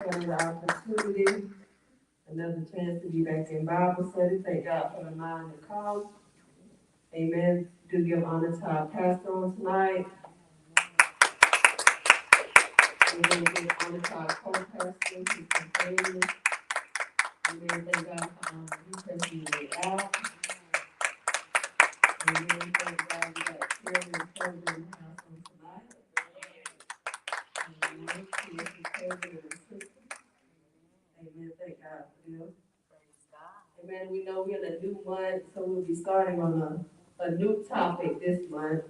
Another opportunity, another chance to be back in Bible study. Thank God for the mind to come. Amen. Do give honor to our pastor on tonight. Amen. Give honor to our co-pastor, his companion. Amen. Thank God for you pressing your way out. Amen. Thank God we got Terry and Kelvin in the house on tonight. Amen. He is the Kelvin and sister. Amen. Thank God for them. Amen. We know we're in a new month, so we'll be starting on a new topic this month.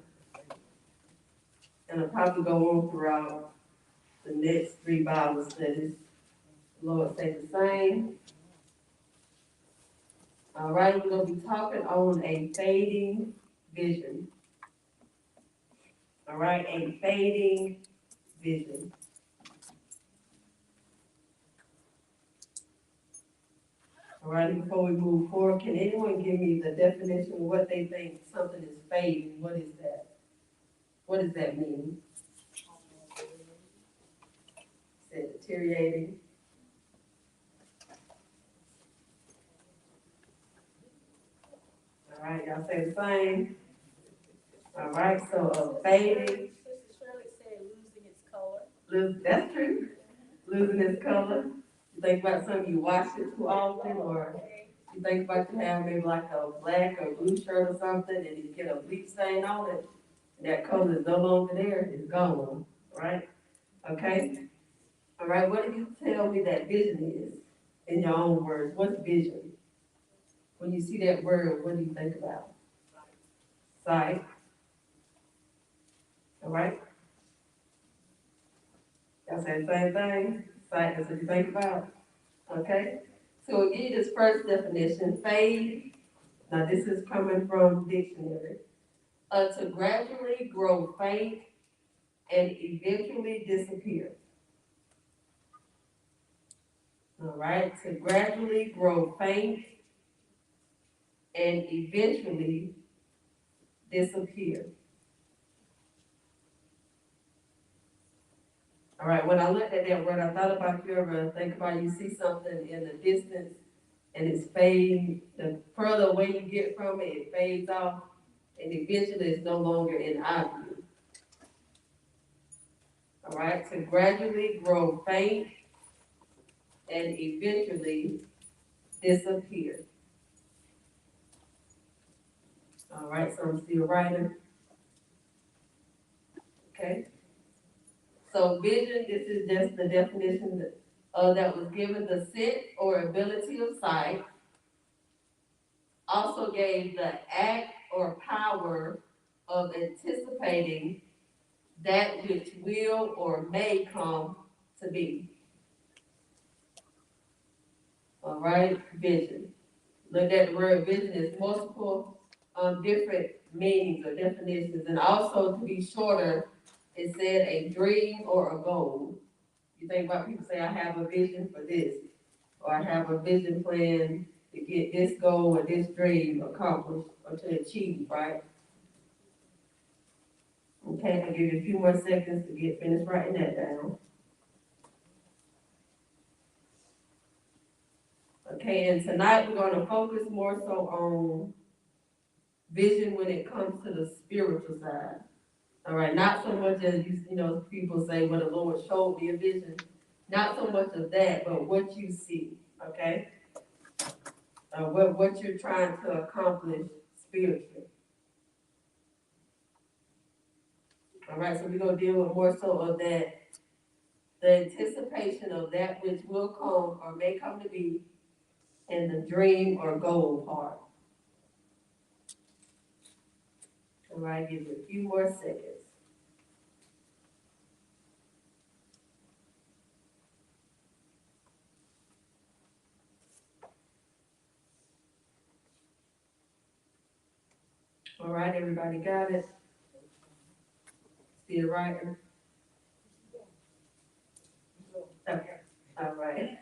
And I'll probably go on throughout the next 3 Bible studies. Lord say the same. All right, we're going to be talking on a fading vision. All right, a fading vision. All right, before we move forward, can anyone give me the definition of what they think something is fading? What is that? What does that mean? Said deteriorating. All right, y'all say the same. All right, so fading. Sister Shirley said losing its color. That's true. Losing its color. You think about something you wash it too often, or you think about you have maybe like a black or blue shirt or something, and you get a bleach stain on it, and that color is no longer there, it's gone, right? Okay? All right, what do you tell me that vision is in your own words? What's vision? When you see that word, what do you think about? Sight. All right? Y'all say the same thing? Sight is what you think about. Okay? So we'll give you this first definition, fade. Now this is coming from dictionary. To gradually grow faint and eventually disappear. All right? To gradually grow faint and eventually disappear. All right, when I looked at that word, I thought about you ever think about you see something in the distance and it's fading. The further away you get from it, it fades off, and eventually it's no longer in our view. All right, to gradually grow faint and eventually disappear. All right, so I'm still writing. Okay. So vision, this is just the definition that was given, the sense or ability of sight. Also gave the act or power of anticipating that which will or may come to be. All right, vision. Look at the word vision is multiple different meanings or definitions, and also to be shorter, it said a dream or a goal. You think about people say, I have a vision for this, or I have a vision plan to get this goal or this dream accomplished or to achieve, right? Okay, I'll give you a few more seconds to get finished writing that down. Okay, and tonight we're going to focus more so on vision when it comes to the spiritual side. All right, not so much as people say, well, the Lord showed me a vision. Not so much of that, but what you see, okay? What you're trying to accomplish spiritually. All right, so we're going to deal with more so of that, the anticipation of that which will come or may come to be, and the dream or goal part. All right, give you a few more seconds. All right, everybody got it? Still writing? Okay, all right.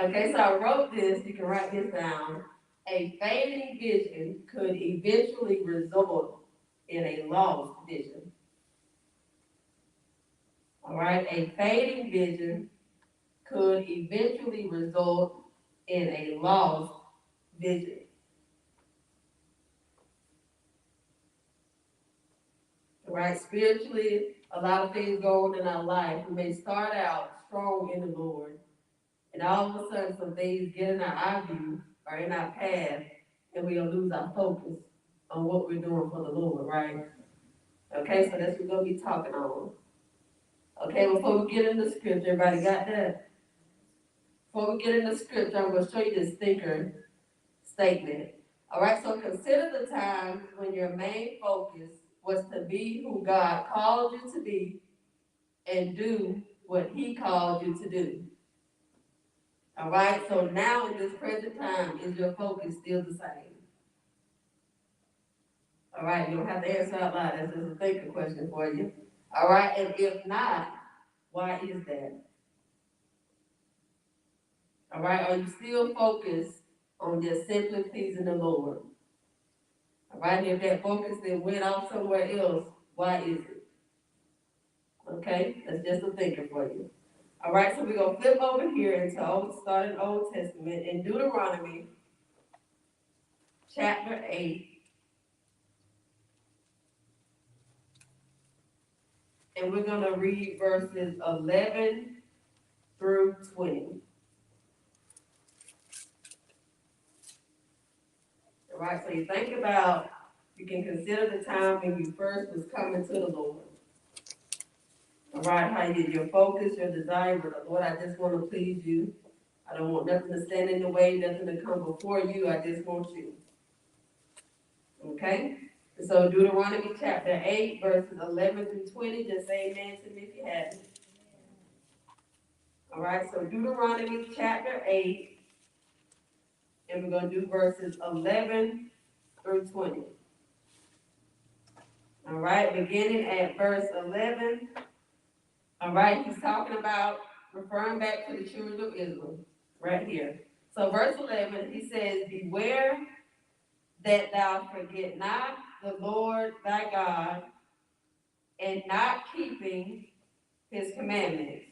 Okay, so I wrote this, you can write this down. A fading vision could eventually result in a lost vision. All right, a fading vision will eventually result in a lost vision. Right? Spiritually, a lot of things go on in our life. We may start out strong in the Lord, and all of a sudden some things get in our eye view or in our path, and we'll lose our focus on what we're doing for the Lord, right? Okay, so that's what we're going to be talking on. Okay, before we get into scripture, everybody got that? Before we get into scripture, I'm going to show you this thinker statement. All right, so consider the times when your main focus was to be who God called you to be and do what he called you to do. All right, so now in this present time, is your focus still the same? All right, you don't have to answer out loud. That's just a thinking question for you. All right, and if not, why is that? All right, are you still focused on just simply pleasing the Lord? All right, if that focus then went off somewhere else, why is it? Okay, that's just a thinker for you. All right, so we're going to flip over here into starting Old Testament in Deuteronomy chapter 8. And we're going to read verses 11 through 20. All right, so you think about, you can consider the time when you first was coming to the Lord. All right, how your focus, your desire, but Lord, I just want to please you. I don't want nothing to stand in the way, nothing to come before you. I just want you. Okay? So Deuteronomy chapter 8, verses 11 through 20, just say amen to me if you have it. All right, so Deuteronomy chapter 8, and we're going to do verses 11 through 20. All right, beginning at verse 11. All right, he's talking about referring back to the children of Israel right here. So verse 11, he says, beware that thou forget not the Lord thy God, and not keeping his commandments.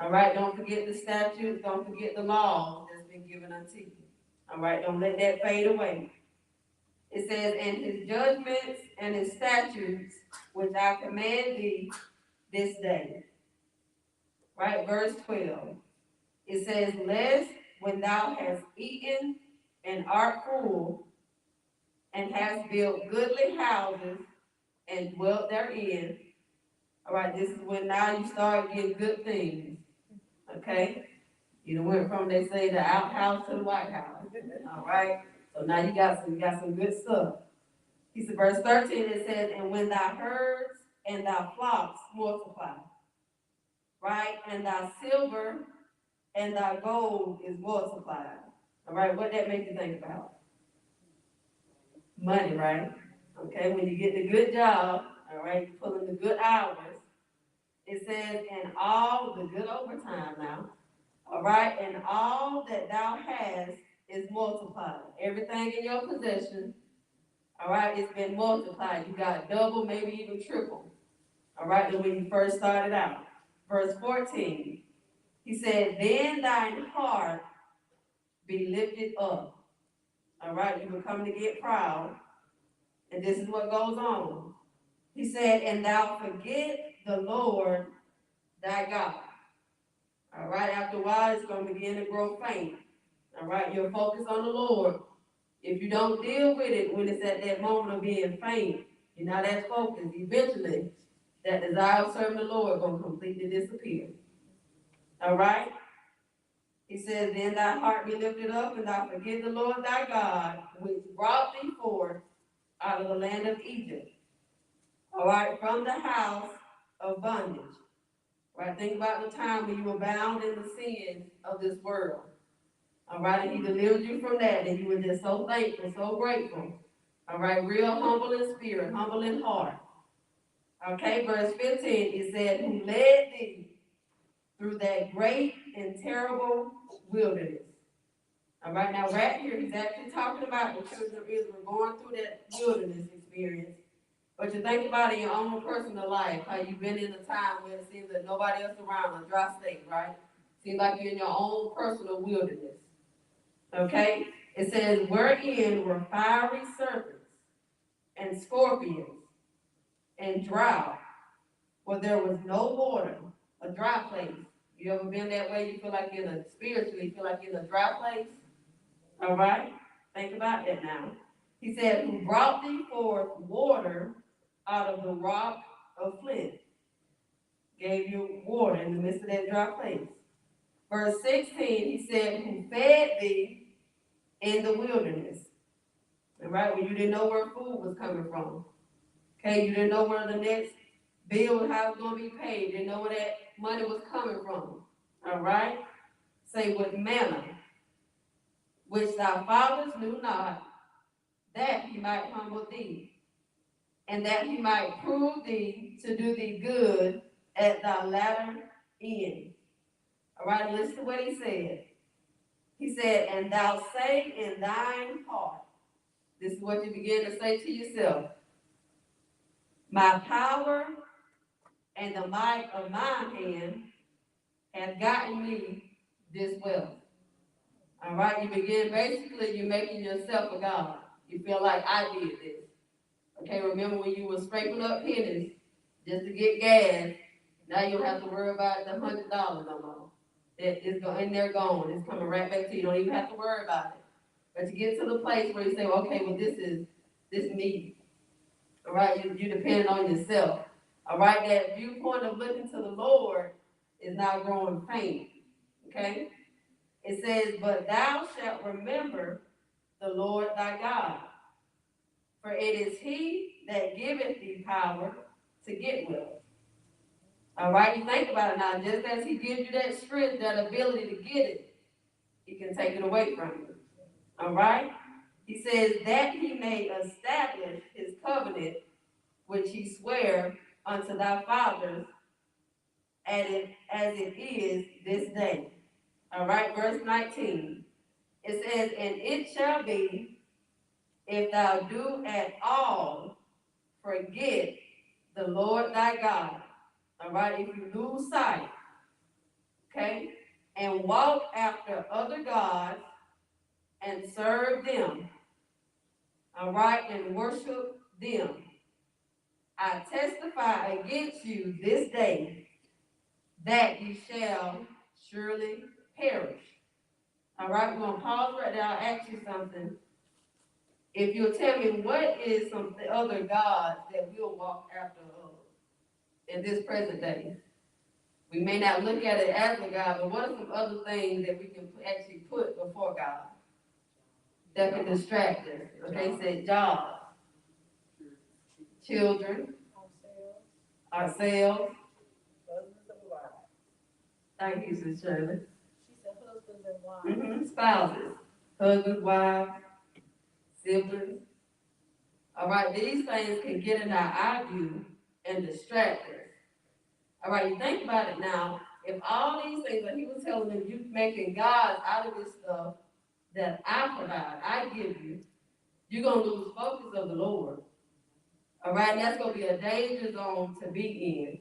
All right, don't forget the statutes, don't forget the laws that's been given unto you. All right, don't let that fade away. It says, and his judgments and his statutes, which I command thee this day. Right, verse 12. It says, lest when thou hast eaten and art full, and hast built goodly houses and dwelt therein. All right, this is when now you start getting good things. Okay? You went from, they say, the outhouse to the White House. All right? So now you got some good stuff. He said, verse 13, it says, and when thy herds and thy flocks multiply, right? And thy silver and thy gold is multiplied. All right, what that make you think about? Money, right? Okay, when you get the good job, all right, you put in the good hours. It says, and all the good overtime now, all right, and all that thou hast is multiplied. Everything in your possession, all right, it's been multiplied. You got double, maybe even triple, all right, than when you first started out. Verse 14, he said, then thine heart be lifted up. All right, you become to get proud. And this is what goes on. He said, and thou forget the Lord thy God. All right, after a while, it's going to begin to grow faint. All right, you're focused on the Lord. If you don't deal with it when it's at that moment of being faint, you're not as focused. Eventually, that desire of serving the Lord is going to completely disappear. All right? He says, then thy heart be lifted up, and thou forget the Lord thy God, which brought thee forth out of the land of Egypt. All right, from the house of bondage. Right, think about the time when you were bound in the sins of this world. All right, and he delivered you from that, and you were just so thankful, so grateful. All right, real humble in spirit, humble in heart. Okay, verse 15, it said, who led thee through that great and terrible wilderness. All right, now right here, he's actually talking about the children of Israel going through that wilderness experience. But you think about in your own personal life, how you've been in a time where it seems that nobody else around, a dry state, right? Seems like you're in your own personal wilderness. Okay? It says, wherein were fiery serpents and scorpions and drought, where there was no water, a dry place. You ever been that way? You feel like spiritually, you feel like you're in a dry place? All right? Think about that now. He said, who brought thee forth water out of the rock of flint. Gave you water in the midst of that dry place. Verse 16, he said, who fed thee in the wilderness. All right? When you didn't know where food was coming from. Okay? You didn't know where the next bill, how it was going to be paid. You didn't know where that money was coming from. All right? Say, with manna, which thy fathers knew not, that he might humble thee, and that he might prove thee to do thee good at thy latter end. All right, listen to what he said. He said, and thou say in thine heart, this is what you begin to say to yourself, my power and the might of mine hand have gotten me this wealth. All right, you begin, basically, you're making yourself a God. You feel like I did this. Okay, remember when you were scraping up pennies just to get gas, now you don't have to worry about the $100 no more. It's going, they're gone. It's coming right back to you. You don't even have to worry about it. But to get to the place where you say, okay, well, this me. All right, you depend on yourself. All right, that viewpoint of looking to the Lord is now growing faint. Okay? It says, but thou shalt remember the Lord thy God, for it is he that giveth thee power to get wealth. All right, you think about it now. Just as he gives you that strength, that ability to get it, he can take it away from you. All right? He says that he may establish his covenant, which he sware unto thy fathers, as it is this day. All right, verse 19. It says, and it shall be, if thou do at all forget the Lord thy God, all right, if you lose sight, okay, and walk after other gods and serve them, all right, and worship them, I testify against you this day that ye shall surely perish. All right, we're going to pause right there. I'll ask you something. If you'll tell me what is some other gods that we'll walk after in this present day. We may not look at it as a God, but what are some other things that we can actually put before God that can distract us? Okay, say job, children, ourselves. Husbands and wives. Thank you, Sister Shirley. She said husbands and wives. Spouses, husbands, wives, siblings. All right, these things can get in our eye view and distract us. All right, you think about it now. If all these things, like he was telling them, you making gods out of this stuff that I provide, I give you, you're going to lose focus of the Lord. All right, and that's going to be a danger zone to be in.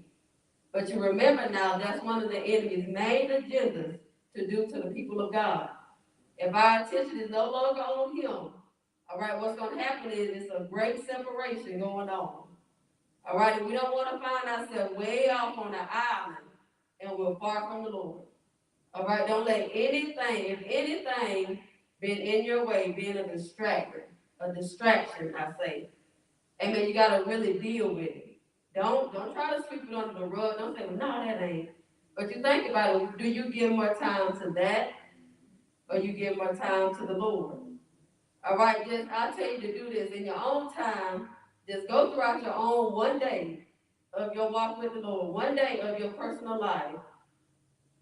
But you remember now, that's one of the enemy's main agendas to do to the people of God. If our attention is no longer on him, all right, what's going to happen is it's a great separation going on. All right, and we don't want to find ourselves way off on the island and we're far from the Lord. All right, don't let anything, if anything, been in your way, being a distraction, I say. Amen, you got to really deal with it. Don't try to sweep it under the rug. Don't say, well, no, that ain't. But you think about it, do you give more time to that or you give more time to the Lord? All right, I'll tell you to do this in your own time. Just go throughout your own one day of your walk with the Lord, one day of your personal life,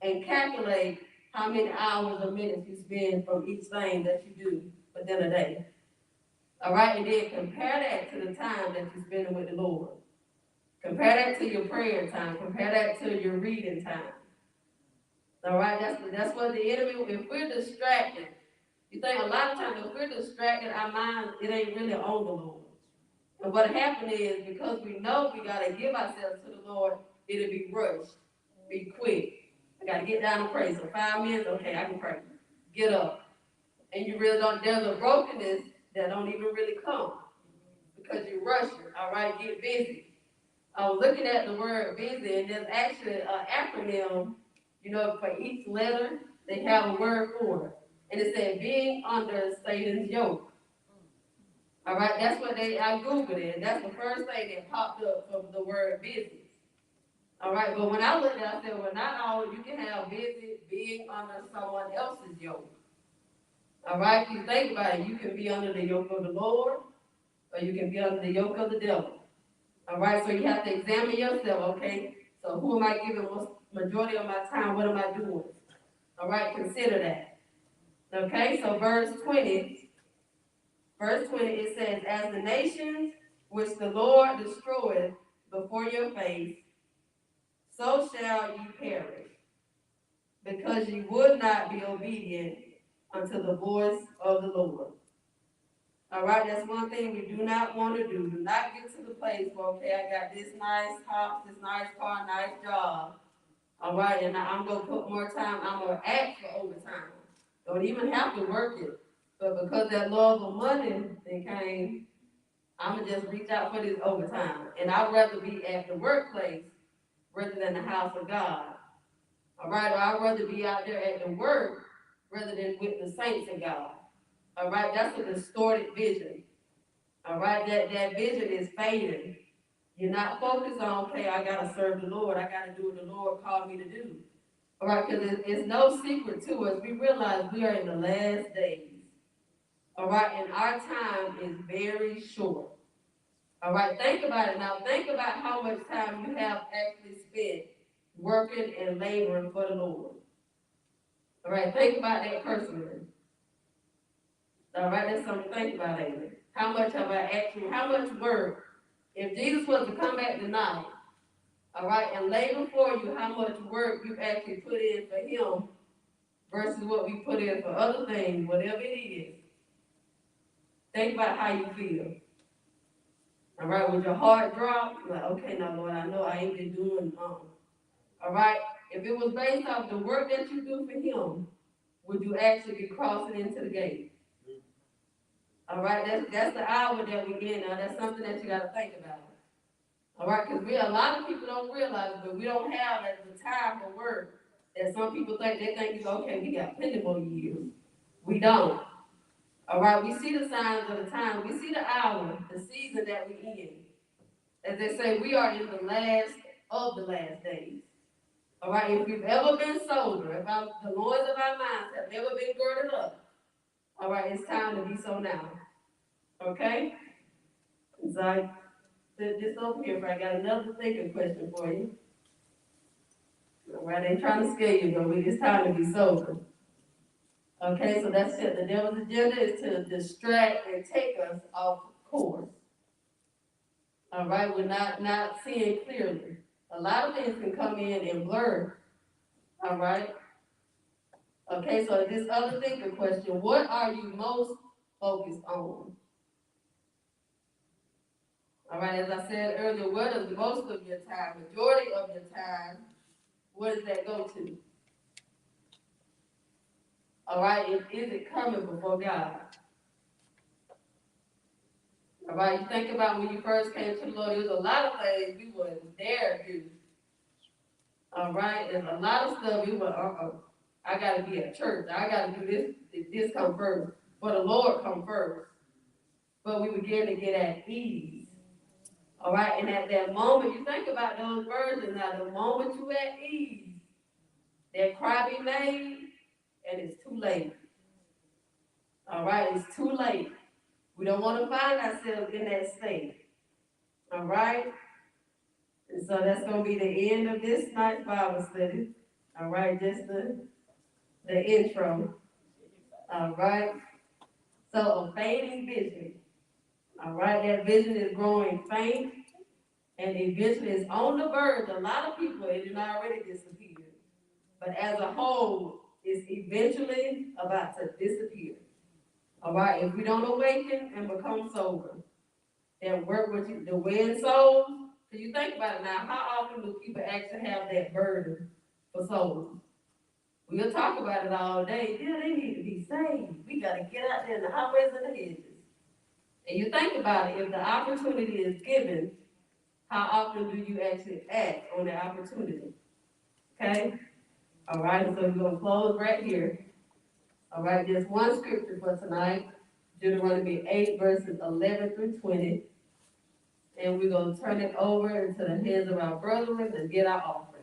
and calculate how many hours or minutes you spend from each thing that you do within a day. All right, and then compare that to the time that you're spending with the Lord. Compare that to your prayer time. Compare that to your reading time. All right, that's what the enemy, if we're distracted, you think a lot of times if we're distracted, our mind, it ain't really on the Lord. And what happened is, because we know we got to give ourselves to the Lord, it'll be rushed, be quick. I gotta get down and pray. So 5 minutes, okay, I can pray. Get up. And you really don't, there's a brokenness that don't even really come because you're rushing, all right? Get busy. I was looking at the word busy, and there's actually an acronym, for each letter, they have a word for it. And it said, being under Satan's yoke. All right, that's what I Googled it, and that's the first thing that popped up from the word busy. All right, but when I looked at it, I said, well, not all, you can have busy being under someone else's yoke. All right, if you think about it, you can be under the yoke of the Lord, or you can be under the yoke of the devil. All right, so you have to examine yourself, okay? So who am I giving majority of my time? What am I doing? All right, consider that. Okay, so verse 20, it says, as the nations which the Lord destroyed before your face, so shall ye perish, because ye would not be obedient unto the voice of the Lord. All right, that's one thing we do not want to do. Do not get to the place where, okay, I got this nice house, this nice car, nice job. All right, and I'm going to put more time, I'm going to ask for overtime. Don't even have to work it. But because that love of money then came, I'm going to just reach out for this overtime. And I'd rather be at the workplace rather than the house of God. All right, or I'd rather be out there at the work rather than with the saints of God. All right, that's a distorted vision. All right, that vision is fading. You're not focused on, okay, I got to serve the Lord. I got to do what the Lord called me to do. All right, because it's no secret to us. We realize we are in the last days. All right, and our time is very short. All right, think about it now. Think about how much time you have actually spent working and laboring for the Lord. All right, think about that personally. All right, that's something to think about, ain't it? How much work, if Jesus was to come back tonight, all right, and lay before you how much work you actually put in for him versus what we put in for other things, whatever it is, think about how you feel. All right, would your heart drop? Like, okay, now, Lord, I know I ain't been doing, all right, if it was based off the work that you do for him, would you actually be crossing into the gate? All right, that's the hour that we're in now. That's something that you got to think about. All right, because a lot of people don't realize it, but we don't have the time for work that some people think. They think it's okay, we got plenty more years. We don't. All right, we see the signs of the time. We see the hour, the season that we're in. As they say, we are in the last of the last days. All right, if we've ever been sober, if the loins of our minds have never been girded up, all right, it's time to be so now. Okay? So I said this over here, but I got another thinking question for you. All right, I ain't trying to scare you, but it's time to be sober. Okay, so that's it. The devil's agenda is to distract and take us off course. All right, we're not seeing clearly. A lot of things can come in and blur. All right. Okay, so this other thinker question, what are you most focused on? All right, as I said earlier, where does most of your time, majority of your time, where does that go to? All right, is it coming before God? All right, you think about when you first came to the Lord, there was a lot of things we wouldn't dare do. All right, there's a lot of stuff we would, I got to be at church. I got to do this come first. For the Lord come first. But we begin to get at ease. All right, and at that moment, you think about those versions now, the moment you at ease, that cry be made, and it's too late. All right, it's too late. We don't want to find ourselves in that state. All right? And so that's going to be the end of this night's Bible study. All right, just the intro. All right? So a fading vision. All right, that vision is growing faint, and eventually it's on the verge. A lot of people, it has already disappeared. But as a whole, it's eventually about to disappear. All right, if we don't awaken and become sober, and work with you, the win souls, so you think about it now, how often do people actually have that burden for souls? We'll talk about it all day. Yeah, they need to be saved. We gotta get out there in the highways and the hedges. And you think about it, if the opportunity is given, how often do you actually act on the opportunity? Okay? All right, so we're gonna close right here. All right, just one scripture for tonight. Deuteronomy 8, verses 11 through 20. And we're gonna turn it over into the hands of our brethren to get our offering.